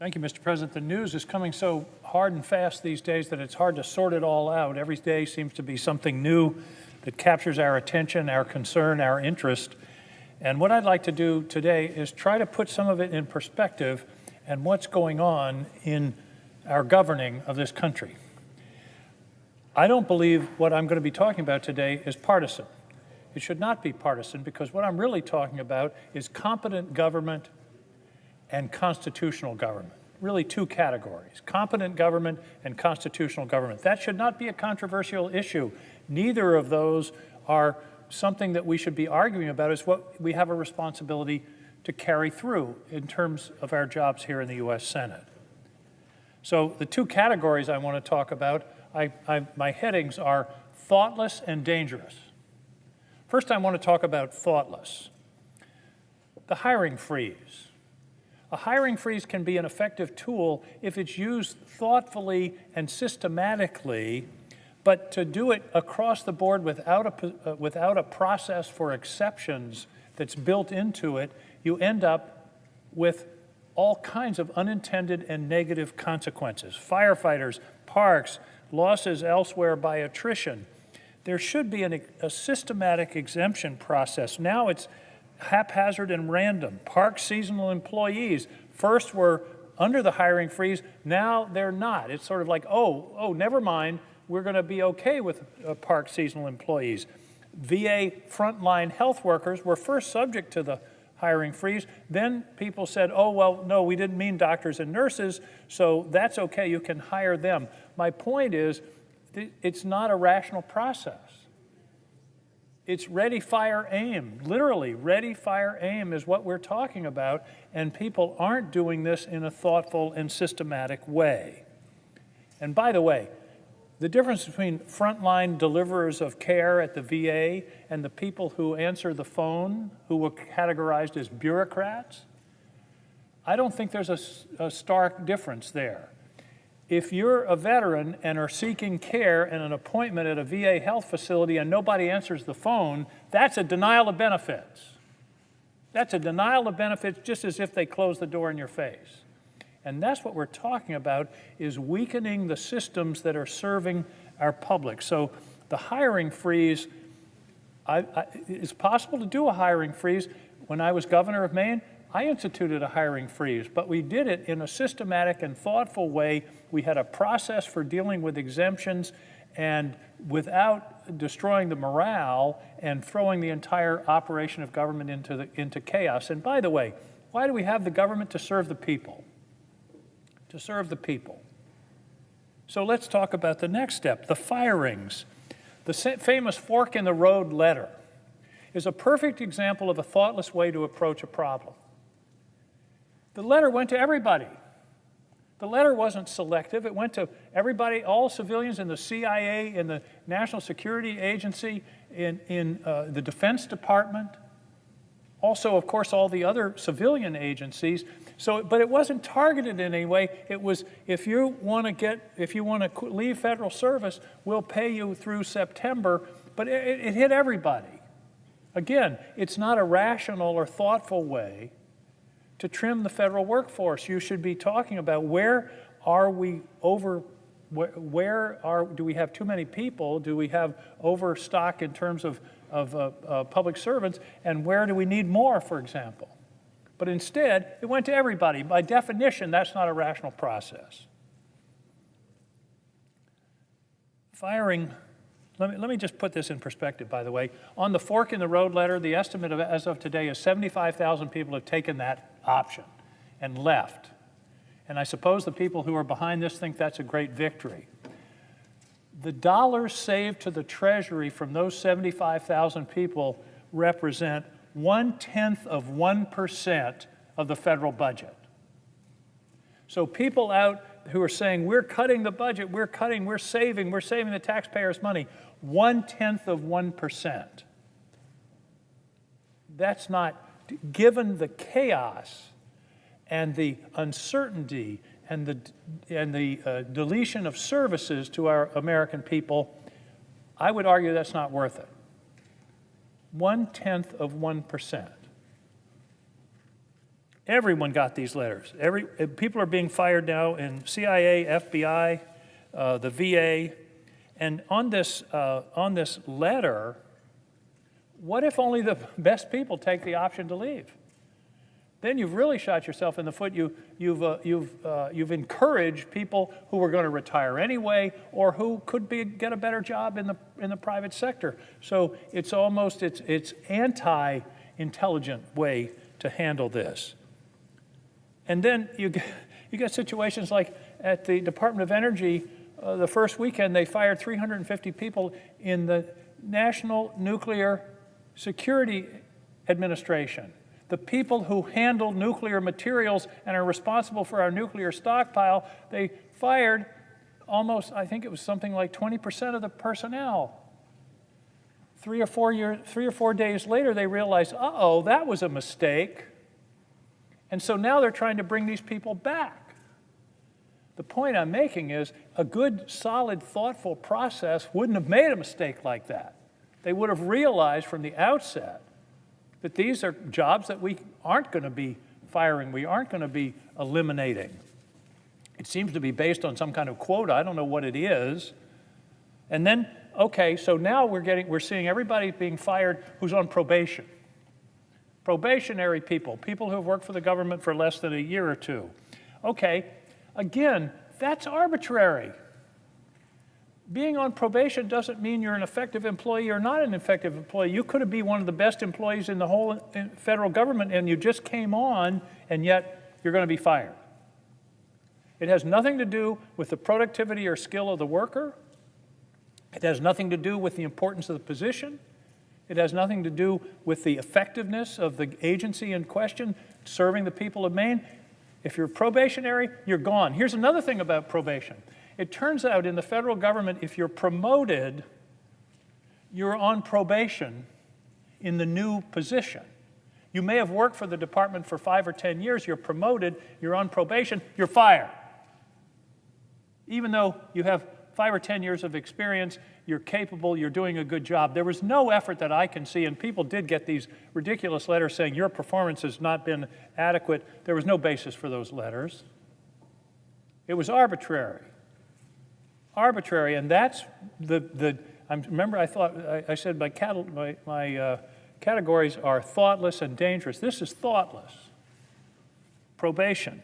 Thank you, Mr. President. The news is coming so hard and fast these days that it's hard to sort it all out. Every day seems to be something new that captures our attention, our concern, our interest. And what I'd like to do today is try to put some of it in perspective and what's going on in our governing of this country. I don't believe what I'm going to be talking about today is partisan. It should not be partisan, because what I'm really talking about is competent government and constitutional government. Really two categories: competent government and constitutional government. That should not be a controversial issue. Neither of those are something that we should be arguing about. It's what we have a responsibility to carry through in terms of our jobs here in the U.S. Senate. So the two categories I want to talk about, my headings are thoughtless and dangerous. First, I want to talk about thoughtless. The hiring freeze. A hiring freeze can be an effective tool if it's used thoughtfully and systematically, but to do it across the board without a process for exceptions that's built into it, you end up with all kinds of unintended and negative consequences. Firefighters, parks, losses elsewhere by attrition. There should be a systematic exemption process. Now it's haphazard and random. Park seasonal employees first were under the hiring freeze, now they're not. It's sort of like, oh, never mind, we're going to be okay with park seasonal employees. VA frontline health workers were first subject to the hiring freeze. Then people said, oh, well, no, we didn't mean doctors and nurses, so that's okay, you can hire them. My point is, it's not a rational process. It's ready, fire, aim. Literally, ready, fire, aim is what we're talking about, and people aren't doing this in a thoughtful and systematic way. And by the way, the difference between frontline deliverers of care at the VA and the people who answer the phone, who were categorized as bureaucrats, I don't think there's a stark difference there. If you're a veteran and are seeking care and an appointment at a VA health facility and nobody answers the phone, that's a denial of benefits. That's a denial of benefits, just as if they close the door in your face. And that's what we're talking about, is weakening the systems that are serving our public. So the hiring freeze, it's possible to do a hiring freeze. When I was governor of Maine, I instituted a hiring freeze, but we did it in a systematic and thoughtful way. We had a process for dealing with exemptions, and without destroying the morale and throwing the entire operation of government into chaos. And by the way, why do we have the government? To serve the people. To serve the people. So let's talk about the next step, the firings. The famous fork in the road letter is a perfect example of a thoughtless way to approach a problem. The letter went to everybody. The letter wasn't selective. It went to everybody, all civilians in the CIA, in the National Security Agency, in the Defense Department. Also, of course, all the other civilian agencies. But it wasn't targeted in any way. It was, if you want to leave federal service, we'll pay you through September. But it hit everybody. Again, it's not a rational or thoughtful way to trim the federal workforce. You should be talking about where are we over, do we have too many people? Do we have overstock in terms of public servants? And where do we need more, for example? But instead, it went to everybody. By definition, that's not a rational process. Firing, let me just put this in perspective, by the way. On the fork in the road letter, the estimate as of today is 75,000 people have taken that option and left. And I suppose the people who are behind this think that's a great victory. The dollars saved to the Treasury from those 75,000 people represent 0.1% of the federal budget. So people out who are saying, we're cutting the budget, we're saving the taxpayers' money, 0.1%. That's not, given the chaos and the uncertainty and the deletion of services to our American people, I would argue that's not worth it. 0.1%. Everyone got these letters. People are being fired now in CIA, FBI, the VA. And on this letter, what if only the best people take the option to leave? Then you've really shot yourself in the foot. You've encouraged people who were going to retire anyway, or who could get a better job in the private sector. So it's almost it's anti-intelligent way to handle this. And then you get situations like at the Department of Energy, the first weekend they fired 350 people in the National Nuclear Security Administration. The people who handle nuclear materials and are responsible for our nuclear stockpile, they fired almost, I think it was something like 20% of the personnel. 3 or 4 days later, they realized, uh-oh, that was a mistake. And so now they're trying to bring these people back. The point I'm making is a good, solid, thoughtful process wouldn't have made a mistake like that. They would have realized from the outset that these are jobs that we aren't going to be firing, we aren't going to be eliminating. It seems to be based on some kind of quota. I don't know what it is. And then, okay, so now we're seeing everybody being fired who's on probation. Probationary people who have worked for the government for less than a year or two. Okay, again, that's arbitrary. Being on probation doesn't mean you're an effective employee or not an effective employee. You could be one of the best employees in the whole federal government and you just came on and yet you're going to be fired. It has nothing to do with the productivity or skill of the worker. It has nothing to do with the importance of the position. It has nothing to do with the effectiveness of the agency in question serving the people of Maine. If you're probationary, you're gone. Here's another thing about probation. It turns out in the federal government, if you're promoted, you're on probation in the new position. You may have worked for the department for 5 or 10 years, you're promoted, you're on probation, you're fired. Even though you have 5 or 10 years of experience, you're capable, you're doing a good job. There was no effort that I can see, and people did get these ridiculous letters saying your performance has not been adequate. There was no basis for those letters. It was arbitrary. Arbitrary, and that's remember I said my categories are thoughtless and dangerous. This is thoughtless. Probation.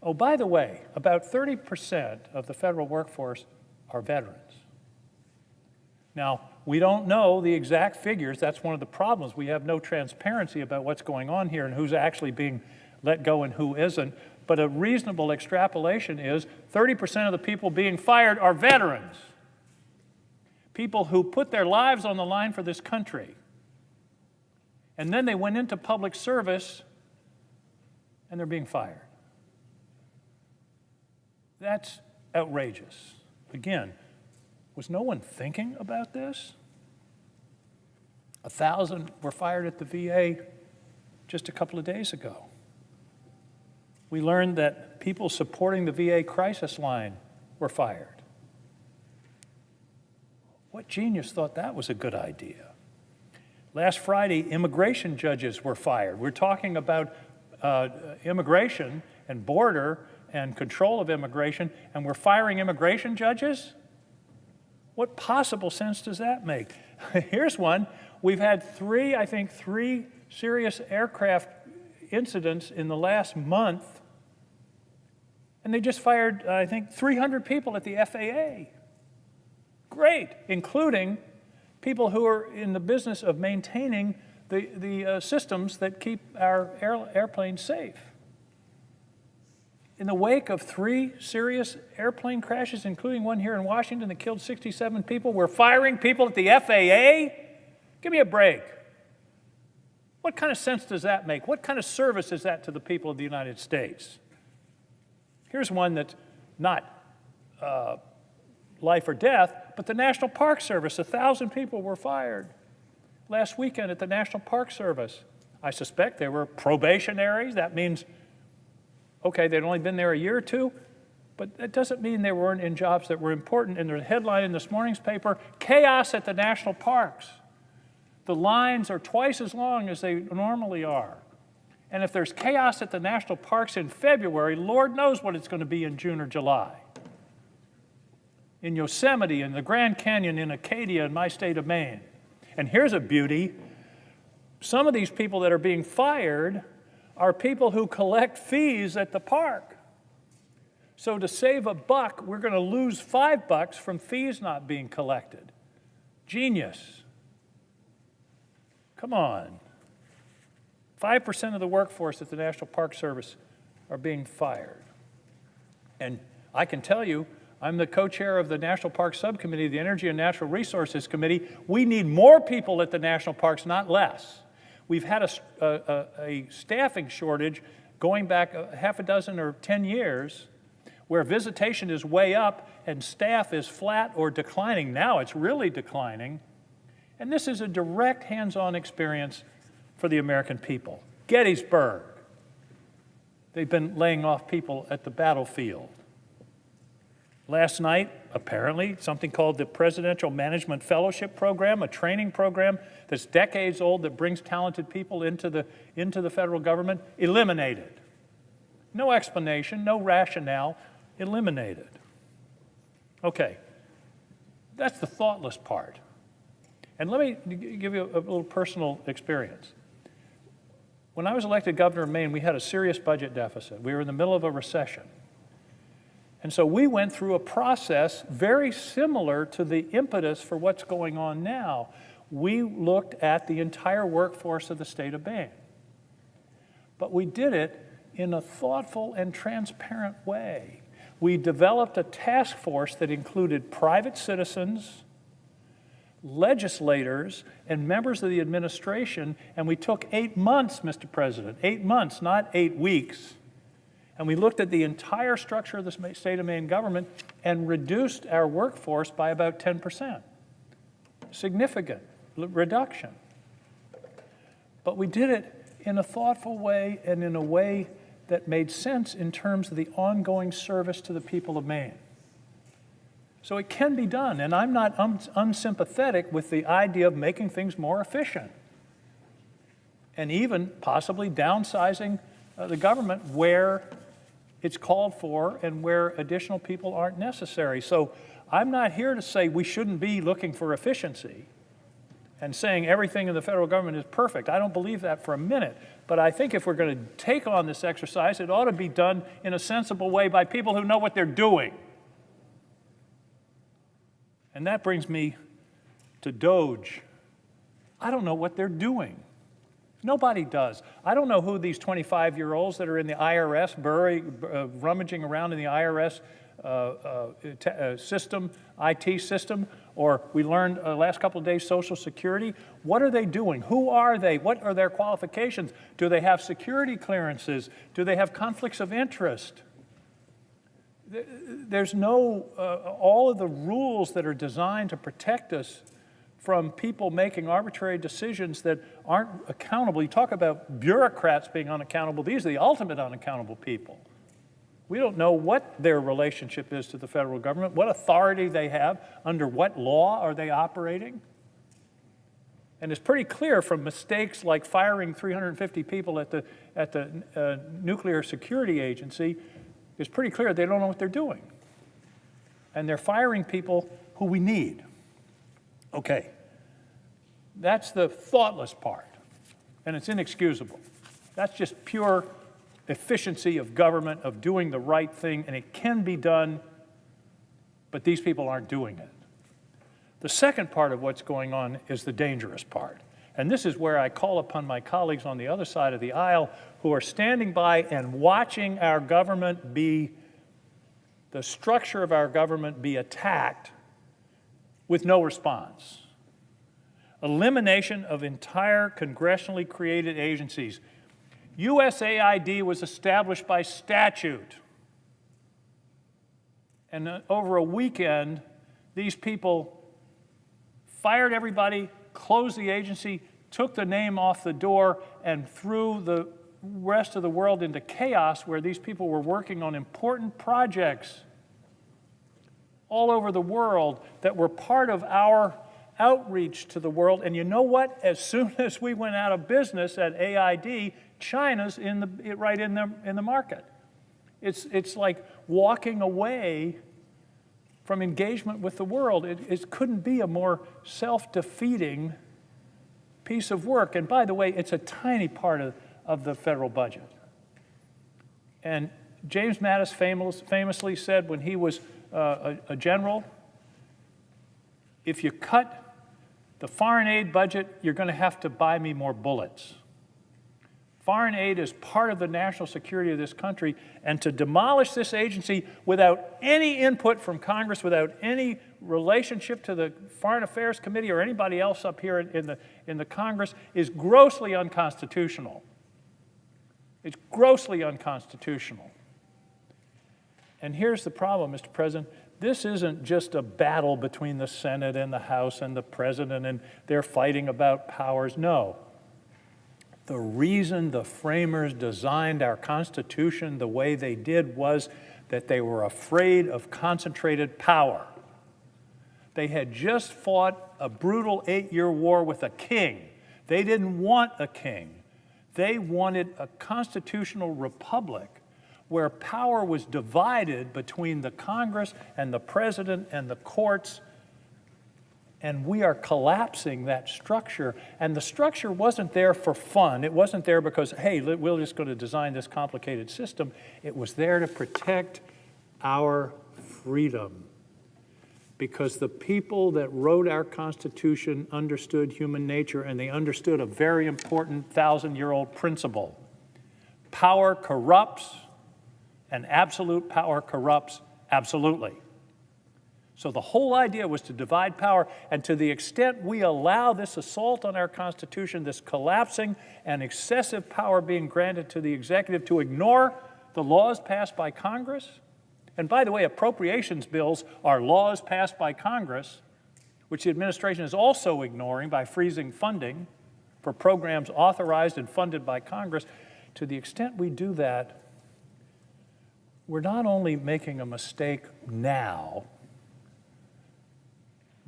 Oh, by the way, about 30% of the federal workforce are veterans. Now, we don't know the exact figures. That's one of the problems. We have no transparency about what's going on here and who's actually being let go and who isn't. But a reasonable extrapolation is 30% of the people being fired are veterans. People who put their lives on the line for this country. And then they went into public service and they're being fired. That's outrageous. Again, was no one thinking about this? 1,000 were fired at the VA just a couple of days ago. We learned that people supporting the VA crisis line were fired. What genius thought that was a good idea? Last Friday, immigration judges were fired. We're talking about immigration and border and control of immigration, and we're firing immigration judges? What possible sense does that make? Here's one. We've had three serious aircraft incidents in the last month, and they just fired, 300 people at the FAA. Great, including people who are in the business of maintaining the systems that keep our airplanes safe. In the wake of 3 serious airplane crashes, including one here in Washington that killed 67 people, we're firing people at the FAA? Give me a break. What kind of sense does that make? What kind of service is that to the people of the United States? Here's one that's not life or death, but the National Park Service. 1,000 people were fired last weekend at the National Park Service. I suspect they were probationaries. That means, okay, they'd only been there a year or two, but that doesn't mean they weren't in jobs that were important. And there's a headline in this morning's paper, chaos at the national parks. The lines are twice as long as they normally are. And if there's chaos at the national parks in February, Lord knows what it's going to be in June or July. In Yosemite, in the Grand Canyon, in Acadia, in my state of Maine. And here's a beauty. Some of these people that are being fired are people who collect fees at the park. So to save $1, we're going to lose $5 from fees not being collected. Genius. Come on. 5% of the workforce at the National Park Service are being fired. And I can tell you, I'm the co-chair of the National Park Subcommittee, the Energy and Natural Resources Committee. We need more people at the national parks, not less. We've had a staffing shortage going back half a dozen or 10 years where visitation is way up and staff is flat or declining. Now it's really declining. And this is a direct hands-on experience for the American people. Gettysburg. They've been laying off people at the battlefield. Last night, apparently, something called the Presidential Management Fellowship Program, a training program that's decades old that brings talented people into the federal government, eliminated. No explanation, no rationale, eliminated. Okay, that's the thoughtless part. And let me give you a little personal experience. When I was elected governor of Maine, we had a serious budget deficit. We were in the middle of a recession. And so we went through a process very similar to the impetus for what's going on now. We looked at the entire workforce of the state of Maine. But we did it in a thoughtful and transparent way. We developed a task force that included private citizens, legislators, and members of the administration, and we took 8 months, Mr. President, 8 months, not 8 weeks, and we looked at the entire structure of the state of Maine government and reduced our workforce by about 10%. Significant reduction. But we did it in a thoughtful way and in a way that made sense in terms of the ongoing service to the people of Maine. So it can be done, and I'm not unsympathetic with the idea of making things more efficient and even possibly downsizing the government where it's called for and where additional people aren't necessary. So I'm not here to say we shouldn't be looking for efficiency and saying everything in the federal government is perfect. I don't believe that for a minute. But I think if we're going to take on this exercise, it ought to be done in a sensible way by people who know what they're doing. And that brings me to DOGE. I don't know what they're doing. Nobody does. I don't know who these 25-year-olds that are in the IRS, rummaging around in the IRS system, IT system, or we learned last couple of days Social Security. What are they doing? Who are they? What are their qualifications? Do they have security clearances? Do they have conflicts of interest? There's no, all of the rules that are designed to protect us from people making arbitrary decisions that aren't accountable. You talk about bureaucrats being unaccountable. These are the ultimate unaccountable people. We don't know what their relationship is to the federal government, what authority they have, under what law are they operating. And it's pretty clear from mistakes like firing 350 people at the Nuclear Security Agency, it's pretty clear they don't know what they're doing. And they're firing people who we need. Okay, that's the thoughtless part, and it's inexcusable. That's just pure efficiency of government, of doing the right thing, and it can be done, but these people aren't doing it. The second part of what's going on is the dangerous part. And this is where I call upon my colleagues on the other side of the aisle who are standing by and watching our government the structure of our government be attacked with no response. Elimination of entire congressionally created agencies. USAID was established by statute. And over a weekend, these people fired everybody, closed the agency, took the name off the door, and threw the rest of the world into chaos where these people were working on important projects all over the world that were part of our outreach to the world. And you know what? As soon as we went out of business at AID, China's right in the market. It's like walking away from engagement with the world. It couldn't be a more self-defeating piece of work. And by the way, it's a tiny part of the federal budget. And James Mattis famously said when he was a general, if you cut the foreign aid budget, you're going to have to buy me more bullets. Foreign aid is part of the national security of this country, and to demolish this agency without any input from Congress, without any relationship to the Foreign Affairs Committee or anybody else up here in the Congress is grossly unconstitutional. It's grossly unconstitutional. And here's the problem, Mr. President. This isn't just a battle between the Senate and the House and the President and they're fighting about powers. No. The reason the framers designed our Constitution the way they did was that they were afraid of concentrated power. They had just fought a brutal 8-year war with a king. They didn't want a king. They wanted a constitutional republic where power was divided between the Congress and the President and the courts. And we are collapsing that structure. And the structure wasn't there for fun. It wasn't there because, hey, we're just going to design this complicated system. It was there to protect our freedom. Because the people that wrote our Constitution understood human nature, and they understood a very important 1,000-year-old principle. Power corrupts, and absolute power corrupts absolutely. So the whole idea was to divide power, and to the extent we allow this assault on our Constitution, this collapsing and excessive power being granted to the executive to ignore the laws passed by Congress, and by the way, appropriations bills are laws passed by Congress, which the administration is also ignoring by freezing funding for programs authorized and funded by Congress. To the extent we do that, we're not only making a mistake now,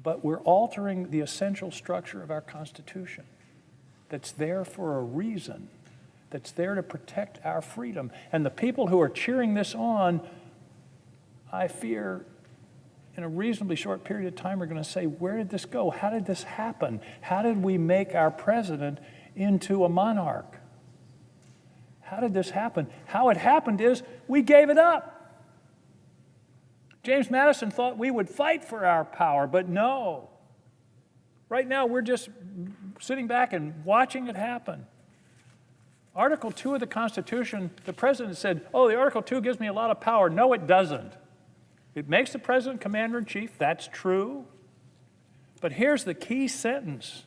but we're altering the essential structure of our Constitution that's there for a reason, that's there to protect our freedom. And the people who are cheering this on, I fear, in a reasonably short period of time, are going to say, where did this go? How did this happen? How did we make our president into a monarch? How did this happen? How it happened is we gave it up. James Madison thought we would fight for our power, but no. Right now, we're just sitting back and watching it happen. Article 2 of the Constitution, the president said, oh, the Article 2 gives me a lot of power. No, it doesn't. It makes the president commander-in-chief. That's true. But here's the key sentence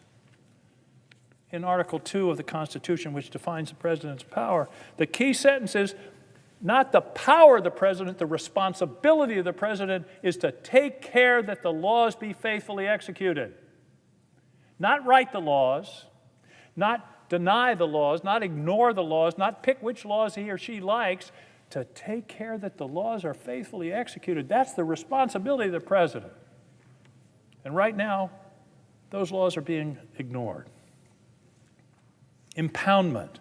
in Article 2 of the Constitution, which defines the president's power. The key sentence is, not the power of the president, the responsibility of the president is to take care that the laws be faithfully executed. Not write the laws, not deny the laws, not ignore the laws, not pick which laws he or she likes, to take care that the laws are faithfully executed. That's the responsibility of the president. And right now, those laws are being ignored. Impoundment.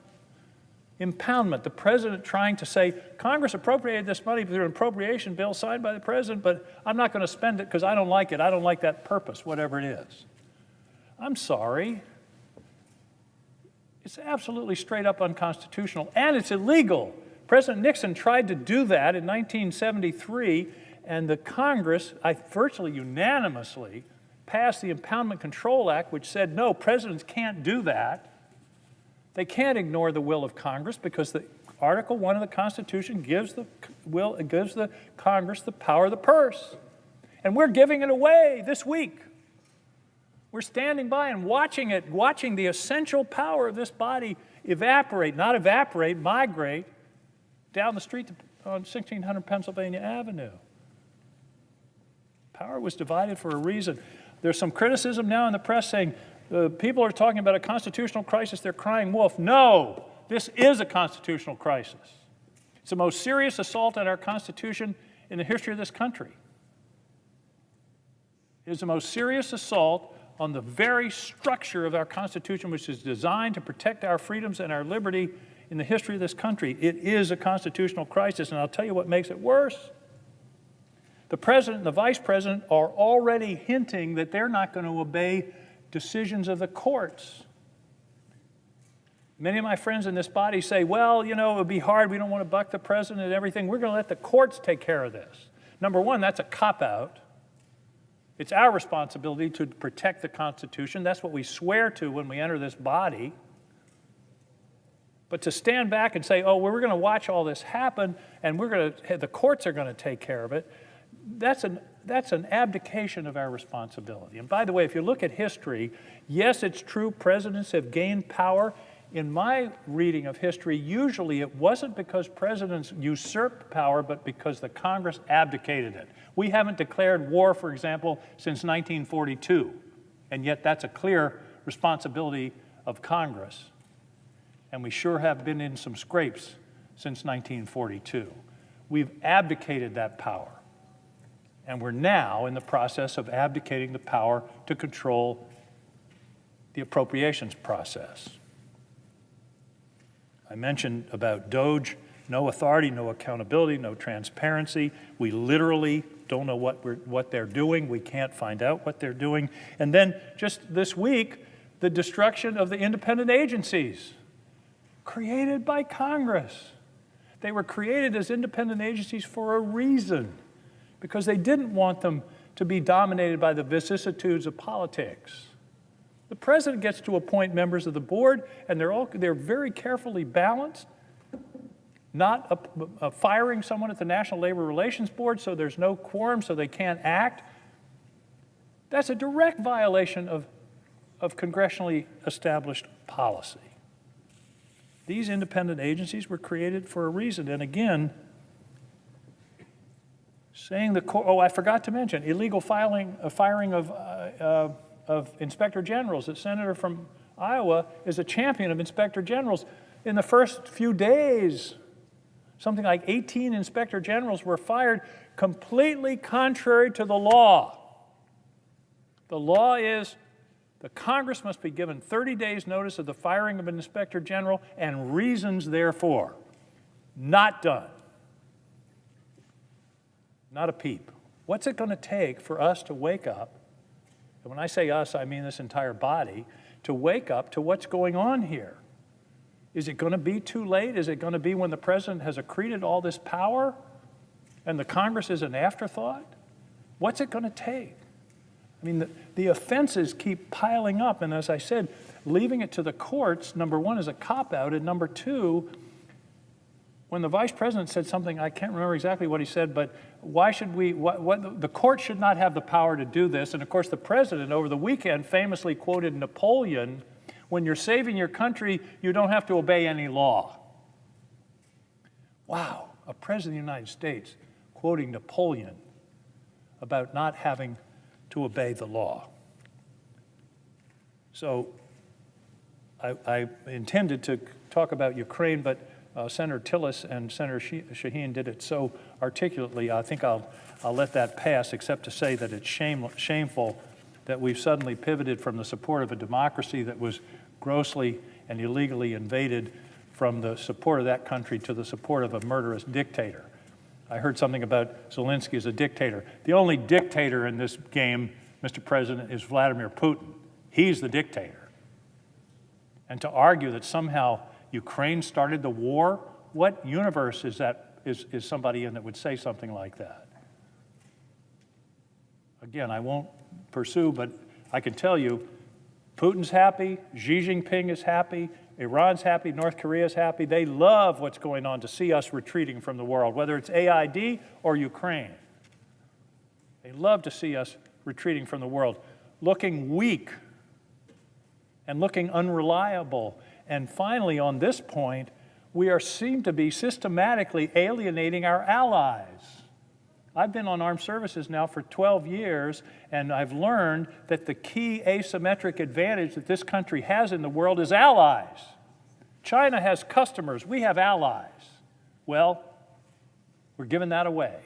Impoundment, the president trying to say, Congress appropriated this money through an appropriation bill signed by the president, but I'm not going to spend it because I don't like it. I don't like that purpose, whatever it is. I'm sorry. It's absolutely straight up unconstitutional, and it's illegal. President Nixon tried to do that in 1973, and the Congress, virtually unanimously, passed the Impoundment Control Act, which said, no, presidents can't do that. They can't ignore the will of Congress because the Article 1 of the Constitution gives the Congress the power of the purse. And we're giving it away this week. We're standing by and watching it, watching the essential power of this body evaporate, not evaporate, migrate, down the street on 1600 Pennsylvania Avenue. Power was divided for a reason. There's some criticism now in the press saying people are talking about a constitutional crisis, they're crying wolf. No, this is a constitutional crisis. It's the most serious assault on our Constitution in the history of this country. It is the most serious assault on the very structure of our Constitution, which is designed to protect our freedoms and our liberty in the history of this country. It is a constitutional crisis, and I'll tell you what makes it worse. The president and the vice president are already hinting that they're not going to obey decisions of the courts. Many of my friends in this body say, well, you know, it would be hard. We don't want to buck the president and everything. We're going to let the courts take care of this. Number one, that's a cop-out. It's our responsibility to protect the Constitution. That's what we swear to when we enter this body. But to stand back and say, oh, well, we're going to watch all this happen and the courts are going to take care of it, that's an abdication of our responsibility. And by the way, if you look at history, yes, it's true presidents have gained power. In my reading of history, usually it wasn't because presidents usurped power, but because the Congress abdicated it. We haven't declared war, for example, since 1942, and yet that's a clear responsibility of Congress. And we sure have been in some scrapes since 1942. We've abdicated that power. And we're now in the process of abdicating the power to control the appropriations process. I mentioned about DOGE, no authority, no accountability, no transparency. We literally don't know what they're doing. We can't find out what they're doing. And then just this week, the destruction of the independent agencies created by Congress. They were created as independent agencies for a reason, because they didn't want them to be dominated by the vicissitudes of politics. The president gets to appoint members of the board, and they're very carefully balanced, not firing someone at the National Labor Relations Board so there's no quorum so they can't act. That's a direct violation of congressionally established policy. These independent agencies were created for a reason, and again, saying the court, oh, I forgot to mention, illegal firing of inspector generals. The senator from Iowa is a champion of inspector generals. In the first few days, something like 18 inspector generals were fired completely contrary to the law. The law is the Congress must be given 30 days notice of the firing of an inspector general and reasons therefore. Not done. Not a peep. What's it going to take for us to wake up? And when I say us, I mean this entire body, to wake up to what's going on here. Is it going to be too late? Is it going to be when the president has accreted all this power and the Congress is an afterthought? What's it going to take? I mean, the offenses keep piling up, and as I said, leaving it to the courts, number one, is a cop-out, and number two, when the vice president said something, I can't remember exactly what he said, but why should the court should not have the power to do this. And of course, the president over the weekend famously quoted Napoleon, when you're saving your country, you don't have to obey any law. Wow, a president of the United States quoting Napoleon about not having to obey the law. So I intended to talk about Ukraine, but Senator Tillis and Senator Shaheen did it so articulately, I think I'll let that pass, except to say that it's shameful that we've suddenly pivoted from the support of a democracy that was grossly and illegally invaded from the support of that country to the support of a murderous dictator. I heard something about Zelensky as a dictator. The only dictator in this game, Mr. President, is Vladimir Putin. He's the dictator. And to argue that somehow Ukraine started the war, what universe is somebody in that would say something like that? Again, I won't pursue, but I can tell you, Putin's happy, Xi Jinping is happy, Iran's happy, North Korea's happy. They love what's going on to see us retreating from the world, whether it's AID or Ukraine. They love to see us retreating from the world, looking weak and looking unreliable. And finally, on this point, we seem to be systematically alienating our allies. I've been on armed services now for 12 years, and I've learned that the key asymmetric advantage that this country has in the world is allies. China has customers, we have allies. Well, we're giving that away.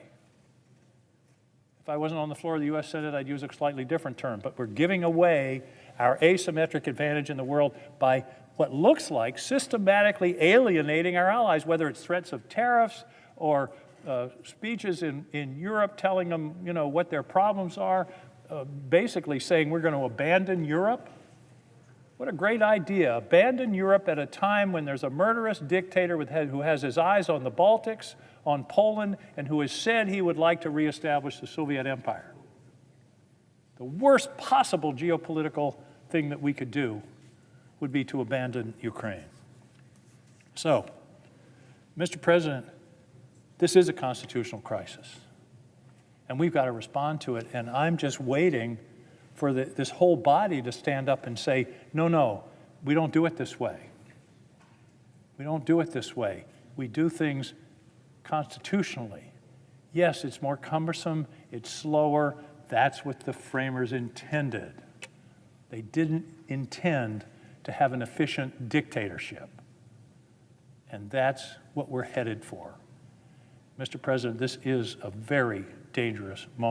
If I wasn't on the floor of the U.S. Senate, I'd use a slightly different term. But we're giving away our asymmetric advantage in the world by what looks like systematically alienating our allies, whether it's threats of tariffs or speeches in Europe telling them, what their problems are, basically saying we're going to abandon Europe. What a great idea. Abandon Europe at a time when there's a murderous dictator who has his eyes on the Baltics, on Poland, and who has said he would like to reestablish the Soviet Empire. The worst possible geopolitical thing that we could do would be to abandon Ukraine. So, Mr. President, this is a constitutional crisis, and we've got to respond to it, and I'm just waiting for this whole body to stand up and say, no, we don't do it this way. We don't do it this way. We do things constitutionally. Yes, it's more cumbersome, it's slower. That's what the framers intended. They didn't intend to have an efficient dictatorship. And that's what we're headed for. Mr. President, this is a very dangerous moment.